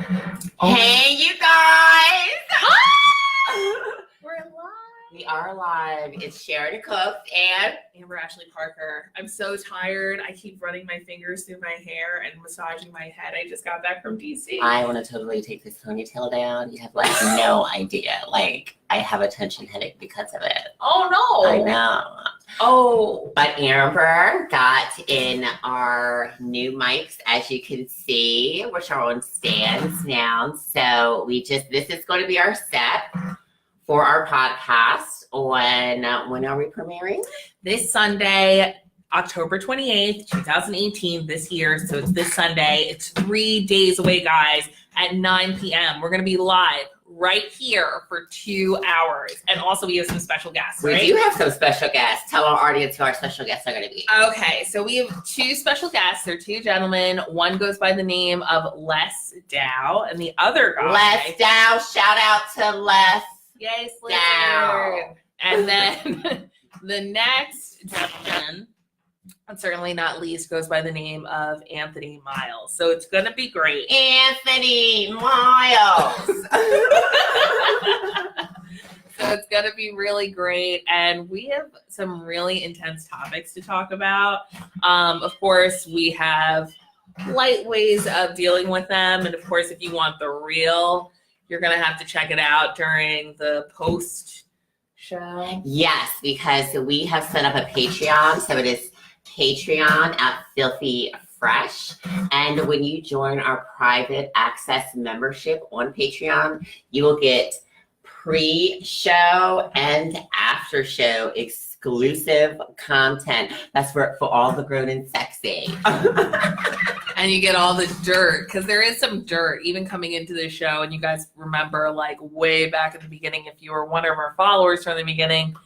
Hey, you guys! We're live. We are live. It's Sharon Cook and Amber Ashley Parker. I'm so tired. I keep running my fingers through my hair and massaging my head. I just got back from DC. I want to totally take this ponytail down. You have like no idea. Like I have a tension headache because of it. Oh no! I know. Oh, but Amber got in our new mics, as you can see, which are on stands now. So this is going to be our set for our podcast on, when are we premiering? this Sunday, October 28th, 2018, this year. So it's this Sunday. It's 3 days away, guys, at 9 p.m. We're going to be live right here for 2 hours. And also we have some special guests, right? We do have some special guests. Tell our audience who our special guests are going to be. Okay, so we have two special guests. They're two gentlemen. One goes by the name of Les Dow, and the other guy... Les Dow. Shout out to Les. Yay, Dow. And then the next gentleman, and certainly not least, goes by the name of Anthony Miles. So it's going to be great. Anthony Miles. So it's going to be really great. And we have some really intense topics to talk about. Of course, we have light ways of dealing with them. And of course, if you want the real, you're going to have to check it out during the post show. Yes, because we have set up a Patreon. So it is Patreon at Phillthy Phresh. And when you join our private access membership on Patreon, you will get pre-show and after-show exclusive content. That's for all the grown and sexy. And you get all the dirt, because there is some dirt even coming into the show. And you guys remember, like, way back at the beginning, if you were one of our followers from the beginning,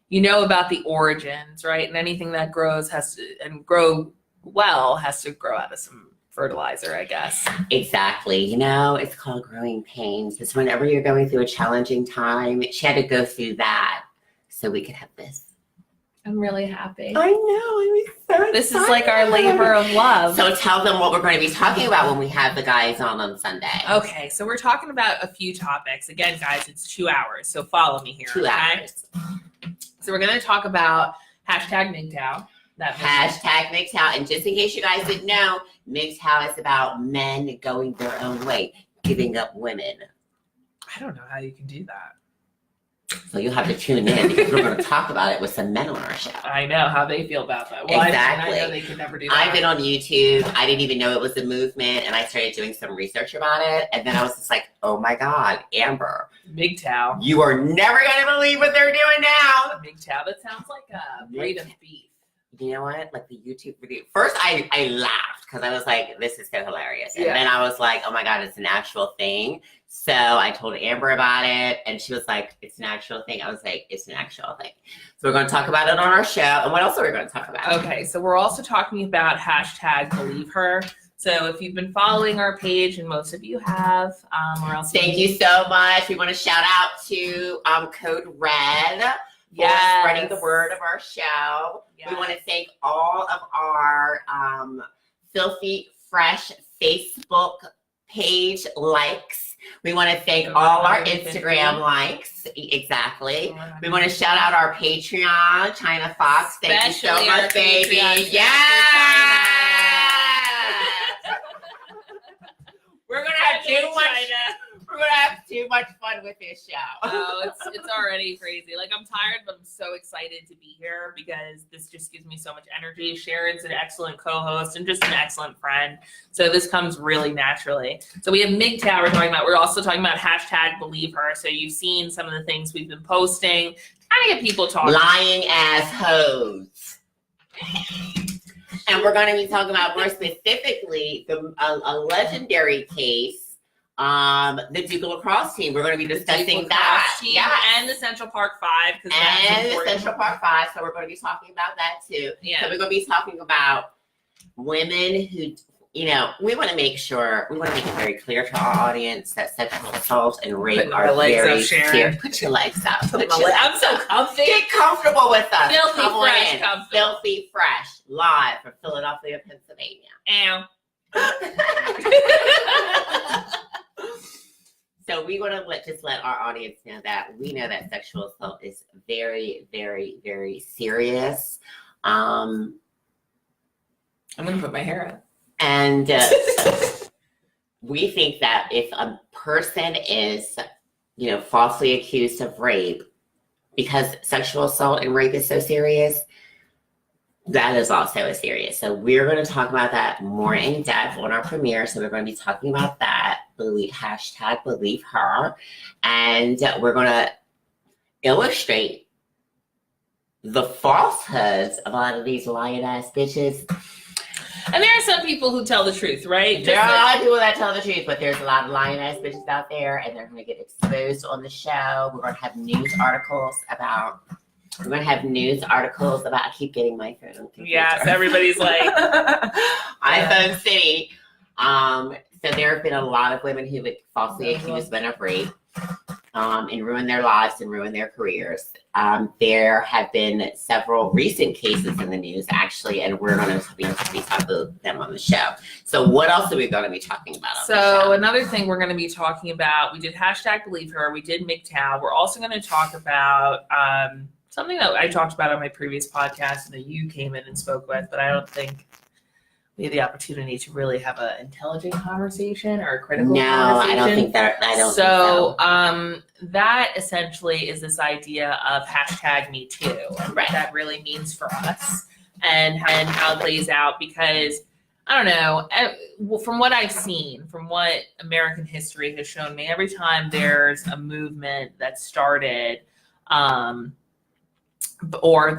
you know about the origins, right? And anything that grows has to grow out of some fertilizer, I guess. Exactly. You know, it's called growing pains. It's whenever you're going through a challenging time. She had to go through that so we could have this. I'm really happy. I know. I'm so excited. This is like our labor of love. So tell them what we're going to be talking about when we have the guys on Sunday. Okay, so we're talking about a few topics. Again, guys, it's 2 hours, so follow me here. 2 hours. So we're going to talk about hashtag MGTOW. Hashtag MGTOW. And just in case you guys didn't know, MGTOW is about men going their own way, giving up women. I don't know how you can do that. So you'll have to tune in because we're going to talk about it with some men on our show. I know how they feel about that. Well, exactly. I know they could never do that. I've been on YouTube. I didn't even know it was a movement, and I started doing some research about it. And then I was just like, oh my God, Amber. MGTOW. You are never going to believe what they're doing now. MGTOW. That sounds like a braid of beef. You know what? Like the YouTube video. First, I laughed because I was like, this is so hilarious. And then I was like, oh my God, it's an actual thing. So I told Amber about it, and she was like, it's an actual thing. I was like, it's an actual thing. So we're going to talk about it on our show. And what else are we going to talk about? Okay, so we're also talking about hashtag believe her. So if you've been following our page, and most of you have, or else thank you so much. We want to shout out to Code Red for spreading the word of our show. Yes. We want to thank all of our Phillthy Phresh Facebook page likes. We want to thank all our Instagram likes. Exactly. We want to shout out our Patreon, China Fox. Thank you so much, baby. Yeah. We're gonna have too much. We're gonna have too much fun with this show. Oh, it's already crazy. Like, I'm tired, but I'm so excited to be here because this just gives me so much energy. Sharon's an excellent co-host and just an excellent friend. So this comes really naturally. So we have MGTOW we're talking about. We're also talking about hashtag believe her. So you've seen some of the things we've been posting. Kind of get people talking. Lying ass hoes. And we're going to be talking about more specifically a legendary case. The Duke Lacrosse team. We're going to be discussing that. Yeah, and the Central Park 5. And the Central Park 5. So we're going to be talking about that too. Yeah. So we're going to be talking about women who, you know, we want to make it very clear to our audience that sexual assault and rape are very serious. Put your legs up. I'm so comfy. Get comfortable with us. Phillthy Phresh. Phillthy Phresh, live from Philadelphia, Pennsylvania. Ow. So we want to just let our audience know that we know that sexual assault is very, very, very serious. I'm going to put my hair up. And we think that if a person is, falsely accused of rape, because sexual assault and rape is so serious, that is also a serious. So we're going to talk about that more in depth on our premiere. So we're going to be talking about that. Hashtag believe her. And we're going to illustrate the falsehoods of a lot of these lying ass bitches. And there are some people who tell the truth, right? There are a lot of people that tell the truth, but there's a lot of lying ass bitches out there, and they're going to get exposed on the show. We're going to have news articles about. I keep getting my phone. Yes, everybody's like iPhone City. So there have been a lot of women who would falsely accuse men of rape, and ruin their lives and ruin their careers. There have been several recent cases in the news, actually, and we're going to be talking about them on the show. So what else are we going to be talking about on the show? So another thing we're going to be talking about, we did hashtag believe her, we did MGTOW. We're also going to talk about something that I talked about on my previous podcast and that you came in and spoke with, but I don't think we had the opportunity to really have an intelligent conversation or a critical conversation. No, I don't think so. That essentially is this idea of hashtag Me Too, and right. what that really means for us and how it plays out, because I don't know, from what I've seen, from what American history has shown me, every time there's a movement that started, or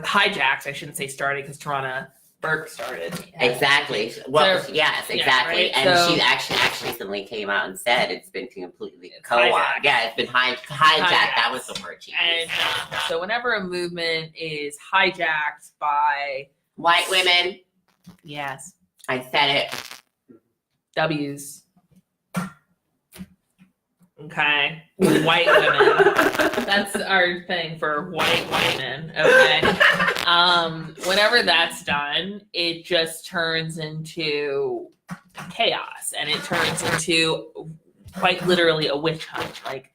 hijacked, I shouldn't say started, because Tarana Burke started. Exactly. Well, So, yes, exactly. right? And So, she actually recently came out and said it's been completely hijacked. Yeah, it's been hijacked. That was the word she used. And so whenever a movement is hijacked by white women, yes, I said it. W's. Okay. White women. That's our thing for white women. Okay. Whenever that's done, it just turns into chaos, and it turns into quite literally a witch hunt. Like,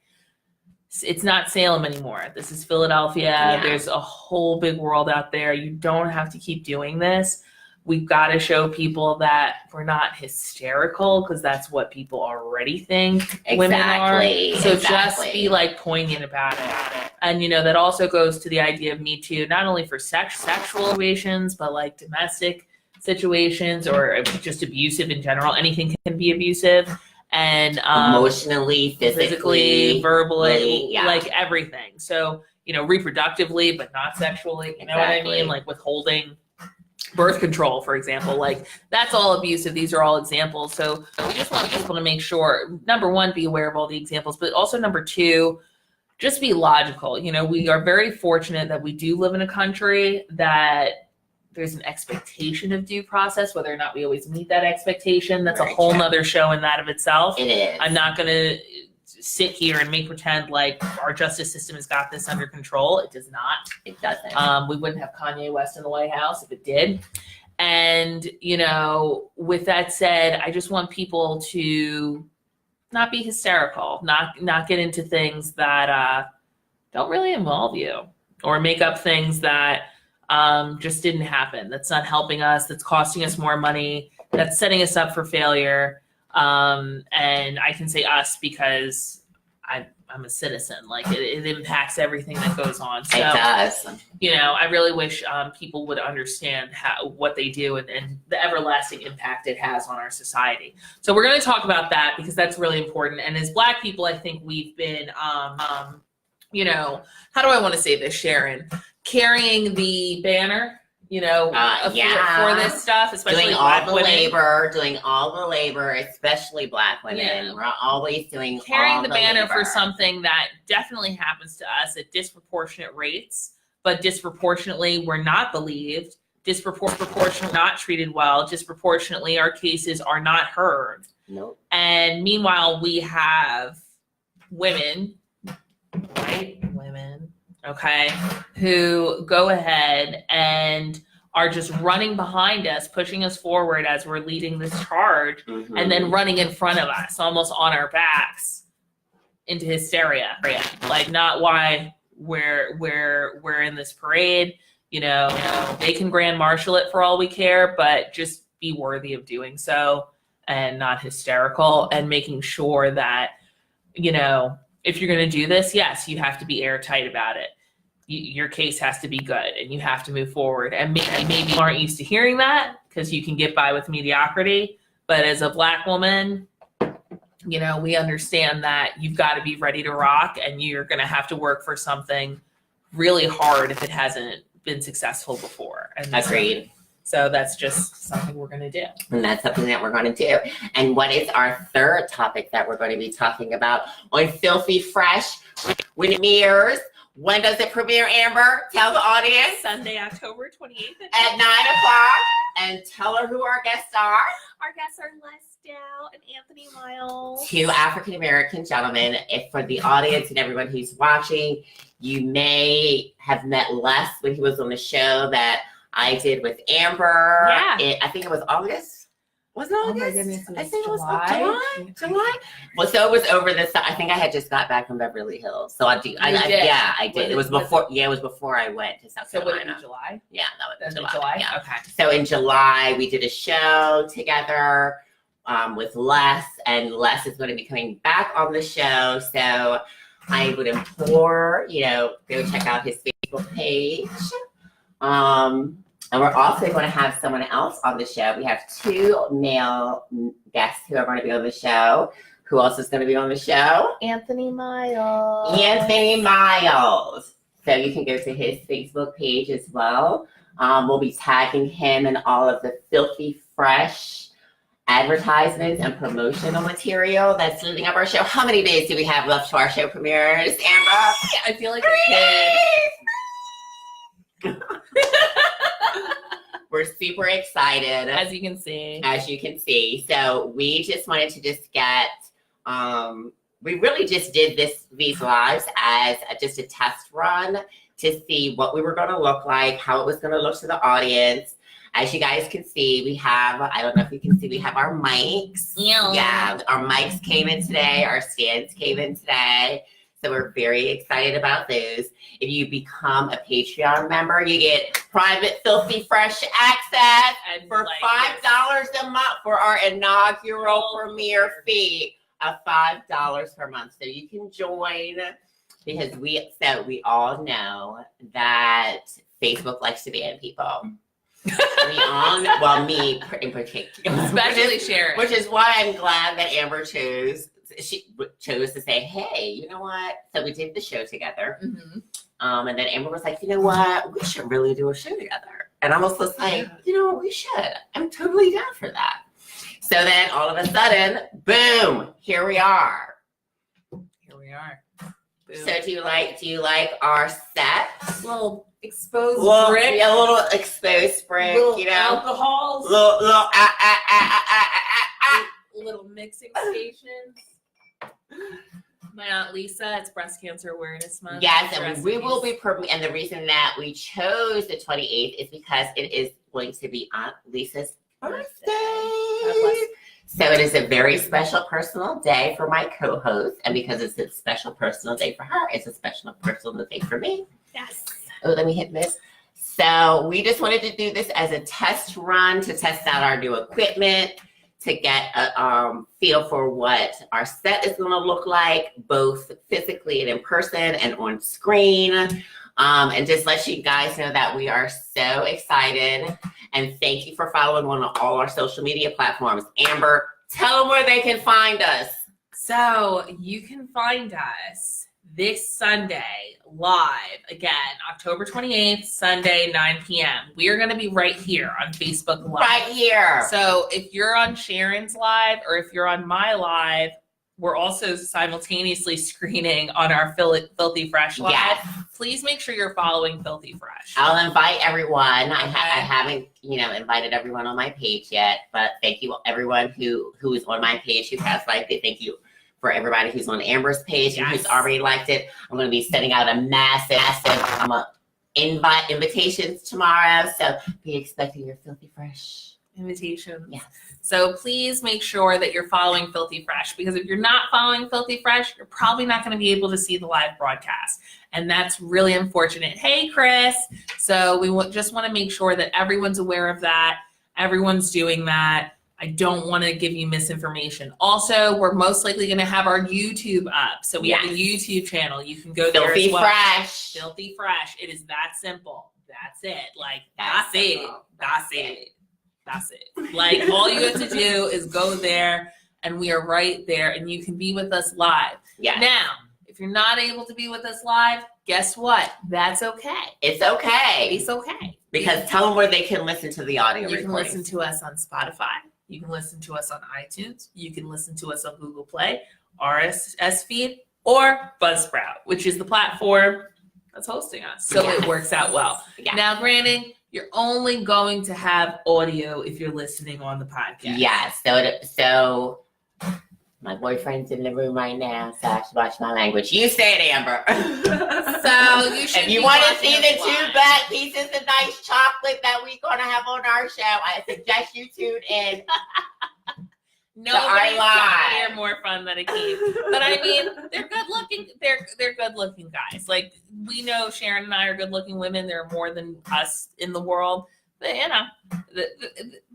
it's not Salem anymore. This is Philadelphia. Yeah. There's a whole big world out there. You don't have to keep doing this. We've got to show people that we're not hysterical, because that's what people already think women are. So just be like poignant about it. And that also goes to the idea of Me Too, not only for sexual situations, but like domestic situations or just abusive in general. Anything can be abusive. And emotionally, physically, verbally, yeah. Like everything. So, reproductively, but not sexually. You know what I mean? Like withholding birth control, for example, like that's all abusive. These are all examples. So we just want people to make sure, number one, be aware of all the examples, but also number two, just be logical. We are very fortunate that we do live in a country that there's an expectation of due process. Whether or not we always meet that expectation, that's a whole nother show in that of itself. It is. I'm not going to sit here and make pretend like our justice system has got this under control. It does not. It doesn't. We wouldn't have Kanye West in the White House if it did. And, with that said, I just want people to not be hysterical, not get into things that don't really involve you, or make up things that just didn't happen. That's not helping us. That's costing us more money. That's setting us up for failure. And I can say us because I'm a citizen. Like it impacts everything that goes on. So, it does. I really wish people would understand what they do and the everlasting impact it has on our society. So we're going to talk about that because that's really important. And as Black people, I think we've been, how do I want to say this, Sharon? Carrying the banner. For this stuff, especially doing Black all the women. labor, especially Black women. Yeah. We're always carrying all the banner labor for something that definitely happens to us at disproportionate rates, but disproportionately we're not believed, disproportionately not treated well, disproportionately our cases are not heard. Nope. And meanwhile, we have women, okay, who go ahead and are just running behind us, pushing us forward as we're leading this charge, and then running in front of us, almost on our backs, into hysteria. Like, not why we're in this parade. You know, they can grand marshal it for all we care, but just be worthy of doing so and not hysterical, and making sure that, you know, if you're going to do this, yes, you have to be airtight about it. Your case has to be good and you have to move forward. And maybe you aren't used to hearing that because you can get by with mediocrity. But as a Black woman, you know, we understand that you've got to be ready to rock, and you're going to have to work for something really hard if it hasn't been successful before. And Agreed. So that's just something we're going to do. And that's something that we're going to do. And what is our third topic that we're going to be talking about on Phillthy Phresh? When it premieres. When does it premiere, Amber? Tell the audience. Sunday, October 28th at 9 o'clock. And tell her who our guests are. Our guests are Les Dow and Anthony Miles. Two African-American gentlemen. If for the audience and everyone who's watching, you may have met Les when he was on the show that I did with Amber. Yeah. I think it was August. Was it August? Oh my goodness, I think July. it was July. Well, so it was over this. I think I had just got back from Beverly Hills, so I did. Yeah, I did. It was before. Yeah, it was before I went to South Carolina. So was it July? Yeah, that was July. July. Yeah. Okay. So in July, we did a show together with Les, and Les is going to be coming back on the show. So I would implore, go check out his Facebook page. And we're also going to have someone else on the show. We have two male guests who are going to be on the show. Who else is going to be on the show? Anthony Miles. Anthony Miles. So you can go to his Facebook page as well. We'll be tagging him in all of the Phillthy Phresh advertisements and promotional material that's leading up our show. How many days do we have left to our show premieres, Amber? I feel like a kid. We're super excited. As you can see. So we just wanted to just get, we really just did these lives as just a test run to see what we were going to look like, how it was going to look to the audience. As you guys can see, we have, I don't know if you can see, we have our mics. Yeah, our mics came in today. Our stands came in today. So we're very excited about those. If you become a Patreon member, you get private Phillthy Phresh access and for $5 a month for our inaugural premiere fee of $5 per month. So you can join because we all know that Facebook likes to ban people. We all know, well, me in particular. Especially Sharon. Which is why I'm glad that Amber chose to say, hey, you know what? So we did the show together. Mm-hmm. And then Amber was like, you know what? We should really do a show together. And I was just like, you know what? We should. I'm totally down for that. So then all of a sudden, boom, here we are. Boom. So do you like our set? Little exposed brick. Yeah, a little exposed brick, little alcohols. Little mixing stations. My Aunt Lisa, it's Breast Cancer Awareness Month. Yes, and we will be, and the reason that we chose the 28th is because it is going to be Aunt Lisa's birthday. So it is a very special personal day for my co-host, and because it's a special personal day for her, it's a special personal day for me. Yes. Oh, let me hit this. So we just wanted to do this as a test run to test out our new equipment, to get a feel for what our set is going to look like, both physically and in person and on screen. And just let you guys know that we are so excited. And thank you for following on all our social media platforms. Amber, tell them where they can find us. So you can find us this Sunday live, again, October 28th, Sunday, 9 p.m. We are going to be right here on Facebook Live. Right here. So if you're on Sharon's live or if you're on my live, we're also simultaneously screening on our Phillthy Phresh live. Yes. Please make sure you're following Phillthy Phresh. I'll invite everyone. I haven't, invited everyone on my page yet, but thank you everyone who is on my page who has liked it. Thank you for everybody who's on Amber's page and who's already liked it. I'm going to be sending out a massive invitations tomorrow. So be expecting your Phillthy Phresh invitations. Yes. So please make sure that you're following Phillthy Phresh, because if you're not following Phillthy Phresh, you're probably not going to be able to see the live broadcast. And that's really unfortunate. Hey, Chris. So we just want to make sure that everyone's aware of that. Everyone's doing that. I don't want to give you misinformation. Also, we're most likely going to have our YouTube up. So we have a YouTube channel. You can go there as well. Phillthy Phresh. Phillthy Phresh. It is that simple. That's it. Like, That's it. That's it. Like, all you have to do is go there, and we are right there, and you can be with us live. Yes. Now, if you're not able to be with us live, guess what? That's okay. It's okay. It's okay. Because tell them where they can listen to the audio You can recordings. listen to us on Spotify. You can listen to us on iTunes. You can listen to us on Google Play, RSS feed, or Buzzsprout, which is the platform that's hosting us. So it works out well. Yeah. Now, granted, you're only going to have audio if you're listening on the podcast. Yes. So my boyfriend's in the room right now, so I should watch my language. You say it, Amber. So you should. If you want to see the 2 back pieces of nice chocolate that we're gonna have on our show, I suggest you tune in. Nobody's here more fun than a kid. But I mean, they're good looking. They're good looking guys. Like, we know Sharon and I are good looking women. There are more than us in the world. But, you know,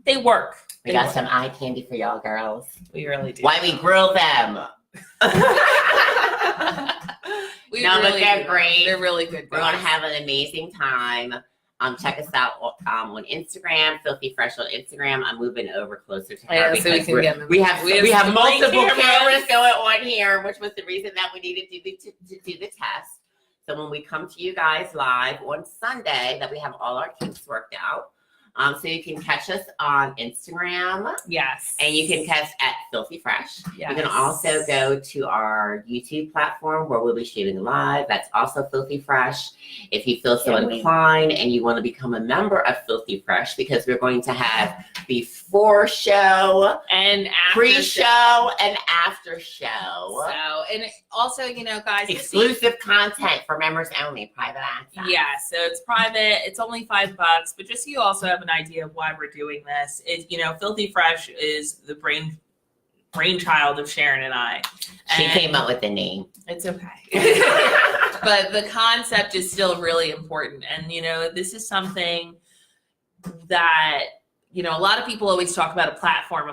they work. We got some eye candy for y'all girls. We really do. Why we grill them? But they're great. They're really good. We're gonna have an amazing time. Check us out on Instagram, Phillthy Phresh on Instagram. I'm moving over closer to her so we can get them. we have multiple cameras cameras going on here, which was the reason that we needed to do the test. So when we come to you guys live on Sunday, that we have all our kinks worked out. So you can catch us on Instagram. Yes. And you can catch at Phillthy Phresh. Yes. You can also go to our YouTube platform where we'll be shooting live. That's also Phillthy Phresh. If you feel so inclined and you want to become a member of Phillthy Phresh, because we're going to have before show and after pre-show and after show. So, and also, you know, guys, exclusive content for members only, private access. Yeah, so it's private. It's only $5, but just so you also have an idea of why we're doing this, is, you know, Phillthy Phresh is the brainchild of Sharon and I. She came up with the name. It's okay. But the concept is still really important. And, you know, this is something that, you know, a lot of people always talk about a platform,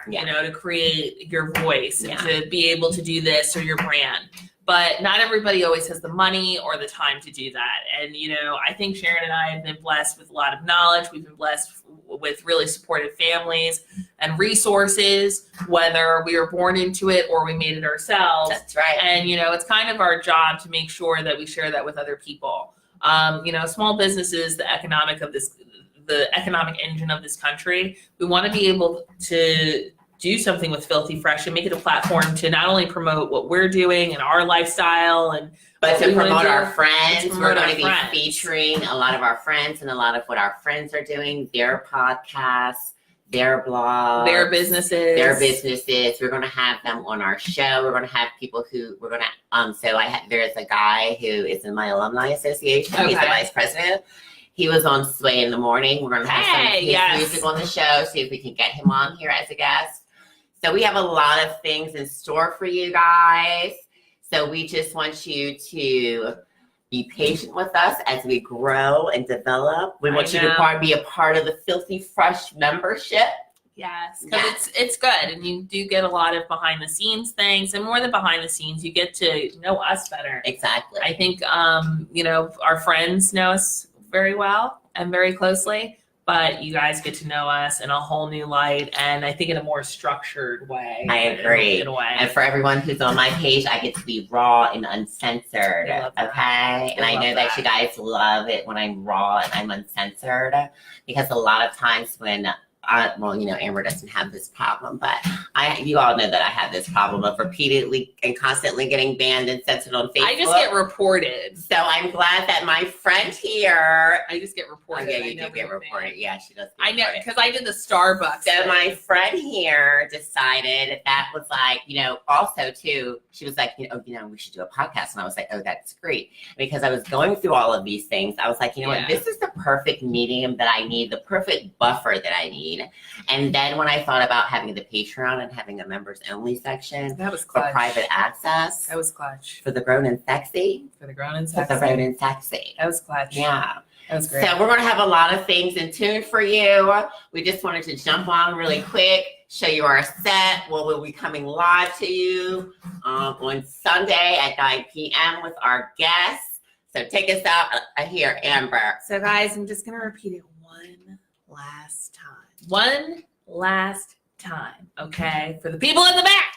you know, to create your voice and to be able to do this or your brand. But not everybody always has the money or the time to do that. And, you know, I think Sharon and I have been blessed with a lot of knowledge. We've been blessed with really supportive families and resources, whether we were born into it or we made it ourselves. That's right. And, you know, it's kind of our job to make sure that we share that with other people. You know, small businesses, the economic engine of this country, we want to be able to do something with Phillthy Phresh and make it a platform to not only promote what we're doing and our lifestyle, but to promote our friends. We're going to be friends. Featuring a lot of our friends and a lot of what our friends are doing, their podcasts, their blogs, their businesses. We're going to have them on our show. We're going to have people who we're going to, there's a guy who is in my alumni association. Okay. He's the vice president. He was on Sway in the Morning. We're going to have some of his music on the show, see if we can get him on here as a guest. So we have a lot of things in store for you guys. So we just want you to be patient with us as we grow and develop. We want you to be a part of the Phillthy Phresh membership. Yes, because it's good, and you do get a lot of behind the scenes things, and more than behind the scenes, you get to know us better. Exactly. I think you know, our friends know us very well and very closely. But you guys get to know us in a whole new light, and I think in a more structured way. I agree. In a way. And for everyone who's on my page, I get to be raw and uncensored. Okay? And I know that you guys love it when I'm raw and I'm uncensored, because a lot of times when Amber doesn't have this problem, but you all know that I have this problem of repeatedly and constantly getting banned and censored on Facebook. I just get reported. So I'm glad that my friend here. I just get reported. Yeah, you do get reported. Yeah, she does. I know, because I did the Starbucks. So my friend here decided that was like, also too, she was like, we should do a podcast. And I was like, oh, that's great. Because I was going through all of these things. I was like, what, this is the perfect medium that I need, the perfect buffer that I need. And then when I thought about having the Patreon and having a members only section that was for clutch. private access. That was clutch. For the grown and sexy. For the grown and sexy. For the grown and sexy. That was clutch. Yeah. That was great. So we're going to have a lot of things in tune for you. We just wanted to jump on really quick, show you our set. We'll be coming live to you on Sunday at 9 p.m. with our guests. So take us out here, Amber. So guys, I'm just going to repeat it one last time. One last time, okay? For the people in the back.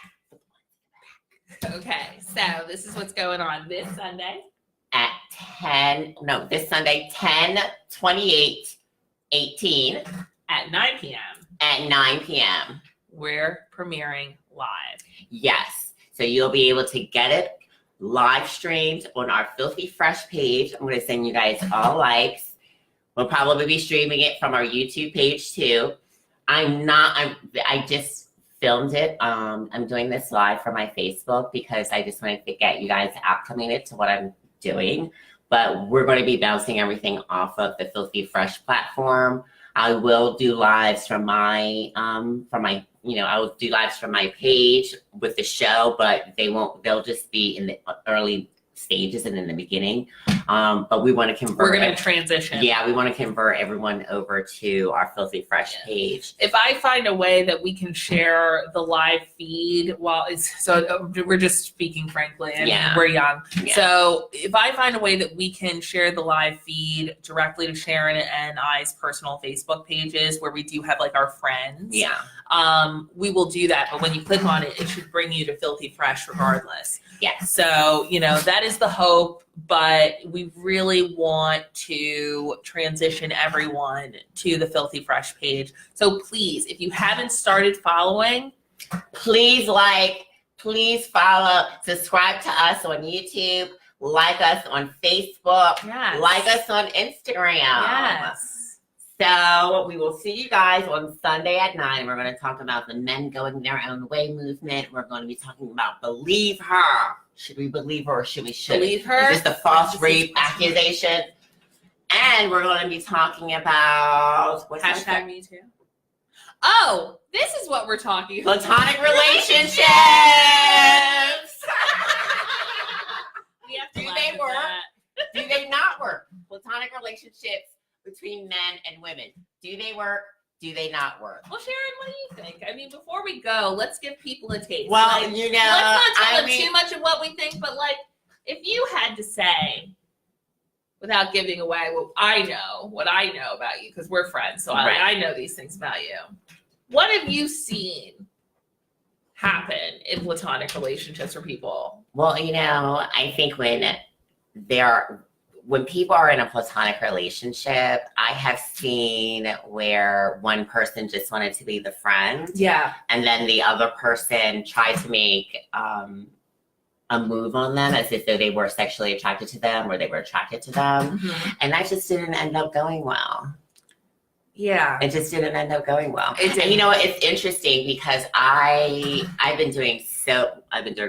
Okay, so this is what's going on this Sunday. At this Sunday, 10/28/18. At 9 p.m. At 9 p.m. We're premiering live. Yes. So you'll be able to get it live streamed on our Phillthy Phresh page. I'm going to send you guys all likes. We'll probably be streaming it from our YouTube page too. I just filmed it. I'm doing this live for my Facebook because I just wanted to get you guys acclimated to what I'm doing. But we're going to be bouncing everything off of the Phillthy Phresh platform. I will do lives from my I will do lives from my page with the show, but they'll just be in the early stages and in the beginning. But we want to convert. We're going to transition. Yeah, we want to convert everyone over to our Phillthy Phresh page. If I find a way that we can share the live feed we're just speaking frankly, we're young. Yeah. So if I find a way that we can share the live feed directly to Sharon and I's personal Facebook pages where we do have like our friends. Yeah. We will do that. But when you click on it, it should bring you to Phillthy Phresh regardless. Yeah. So, that is the hope, but we really want to transition everyone to the Phillthy Phresh page. So please, if you haven't started following, please follow, subscribe to us on YouTube, like us on Facebook, like us on Instagram. Yes. So we will see you guys on Sunday at 9. We're going to talk about the men going their own way movement. We're going to be talking about believe her. Should we believe her or should we believe her? Is this a false rape accusation? And we're going to be talking about hashtag Me Too. Oh, this is what we're talking about. Platonic relationships. We have to Do they work? Do they not work? Platonic relationships between men and women. Do they work? Do they not work? Well, Sharon, what do you think? I mean, before we go, let's give people a taste. Well, let's not tell them too much of what we think, but if you had to say, without giving away what I know about you, because we're friends, so I know these things about you. What have you seen happen in platonic relationships for people? Well, I think when people are in a platonic relationship, I have seen where one person just wanted to be the friend. Yeah. And then the other person tried to make a move on them as if though they were sexually attracted to them or they were attracted to them. Mm-hmm. And that just didn't end up going well. Yeah. It just didn't end up going well. And it's interesting because I've been doing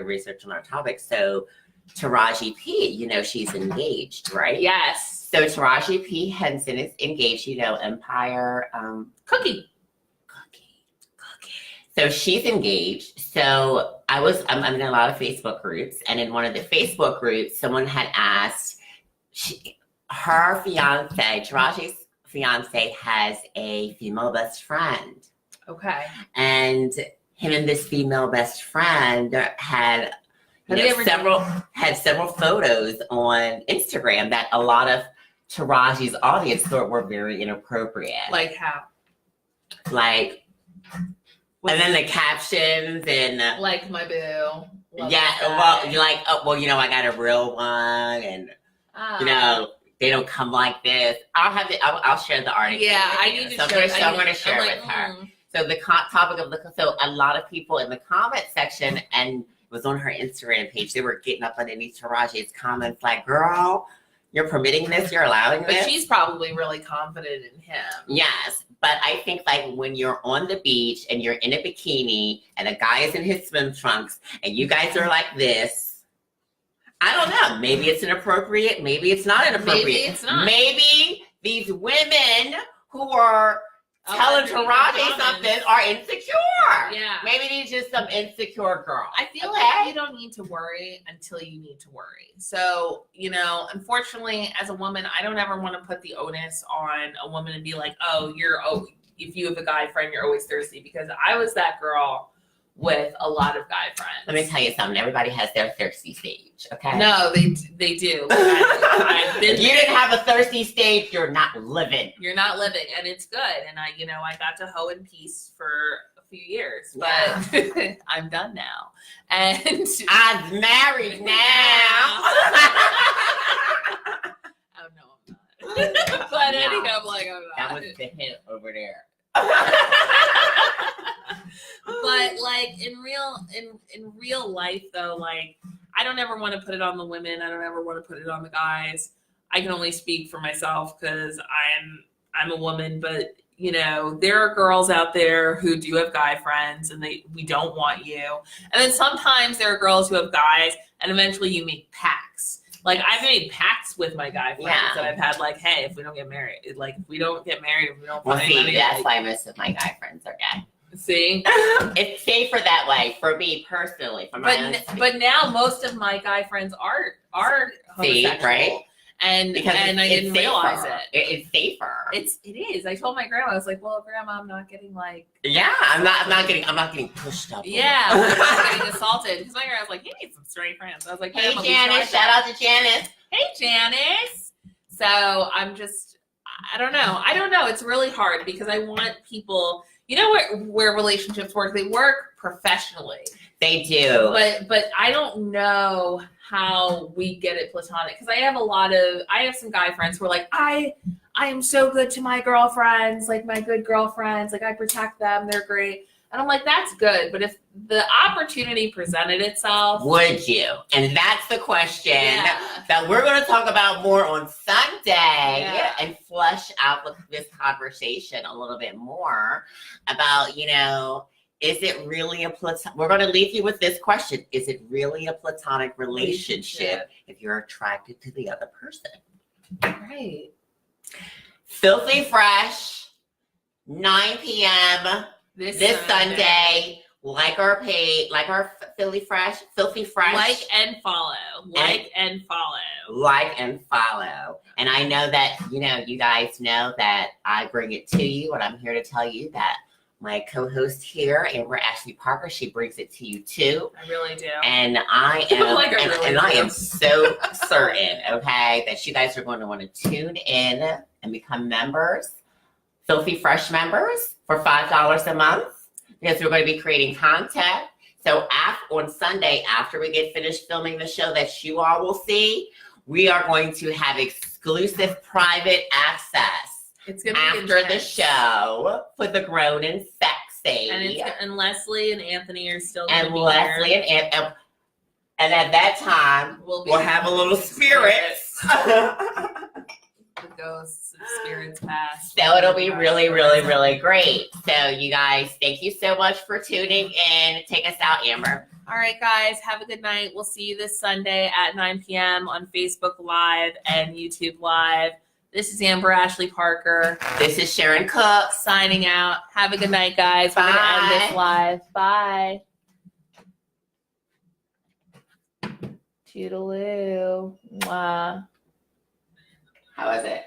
research on our topic. So Taraji P, she's engaged, right? Yes. So Taraji P. Henson is engaged, Empire Cookie. So she's engaged. So I'm in a lot of Facebook groups, and in one of the Facebook groups, someone had asked, her fiance, Taraji's fiance, has a female best friend. Okay. And him and this female best friend had several photos on Instagram that a lot of Taraji's audience thought were very inappropriate. Like how? And then the captions and like my boo. I got a real one, and they don't come like this. I'll share the article. Yeah, with I you. need to so share. I'm going to share I'm it with her. mm. So the topic of so a lot of people in the comment section and it was on her Instagram page. They were getting up underneath Taraji's comments like, "Girl, you're permitting this. You're allowing this." But she's probably really confident in him. Yes, but I think like when you're on the beach and you're in a bikini and a guy is in his swim trunks and you guys are like this, I don't know. Maybe it's inappropriate. Maybe it's not inappropriate. Maybe it's not. Maybe these women who are telling Taraji something are insecure. Yeah. Maybe he's just some insecure girl. I feel like you don't need to worry until you need to worry. So, unfortunately, as a woman, I don't ever want to put the onus on a woman and be like, if you have a guy friend, you're always thirsty. Because I was that girl with a lot of guy friends. Let me tell you something. Everybody has their thirsty stage, okay? No, they do. I've been if you didn't have a thirsty stage, you're not living. You're not living, and it's good. And I got to hoe in peace for a few years, but Yeah. I'm done now. And I'm married now. Oh no, I'm not. But No. anyhow, I'm like, I'm not. That was the hint over there. But like in real life though, like I don't ever want to put it on the women. I don't ever want to put it on the guys. I can only speak for myself because I'm a woman, but there are girls out there who do have guy friends and we don't want you. And then sometimes there are girls who have guys and eventually you make pacts. Like I've made pacts with my guy friends that I've had like, hey, if we don't get married, if we don't Well, see, that's why most of my guy friends are gay. See, it's safer that way for me personally. But now most of my guy friends are homosexual, right? And because I didn't realize it. It's safer. It is. I told my grandma, I was like, "Well, Grandma, I'm not getting like." Yeah, I'm not getting pushed up. Yeah, I'm not getting assaulted because my grandma was like, "You need some straight friends." I was like, "Hey, Grandma, Janice, shout out to Janice." Hey, Janice. So I'm just, I don't know. It's really hard because I want people. Where relationships work? They work professionally. They do. But I don't know how we get it platonic because I have some guy friends who are like, I am so good to my girlfriends, like my good girlfriends, like I protect them, they're great. And I'm like, that's good. But if the opportunity presented itself, would you? And that's the question that we're going to talk about more on Sunday and flesh out this conversation a little bit more about, is it really a platonic? We're going to leave you with this question. Is it really a platonic relationship if you're attracted to the other person? Right. Phillthy Phresh, 9 p.m. This Sunday. Like our page, like our Phillthy Phresh. Like and follow. And follow. And I know that, you guys know that I bring it to you, and I'm here to tell you that my co-host here, Amber Ashley Parker, she brings it to you too. I really do. And I am, I am so certain, okay, that you guys are going to want to tune in and become members, Phillthy Phresh members, for $5 a month, because we're going to be creating content. So on Sunday, after we get finished filming the show that you all will see, we are going to have exclusive private access. It's gonna be after intense. The show for the grown and sexy. And Leslie and Anthony are still and Leslie here. And at that time we'll have a little spirits. The ghosts and spirits past. So it'll be really, really, really great. So you guys, thank you so much for tuning in. Take us out, Amber. All right, guys, have a good night. We'll see you this Sunday at 9 p.m. on Facebook Live and YouTube Live. This is Amber Ashley Parker. This is Sharon Cook. Signing out. Have a good night, guys. Bye. We're going to end this live. Bye. Toodaloo. Mwah. How was it?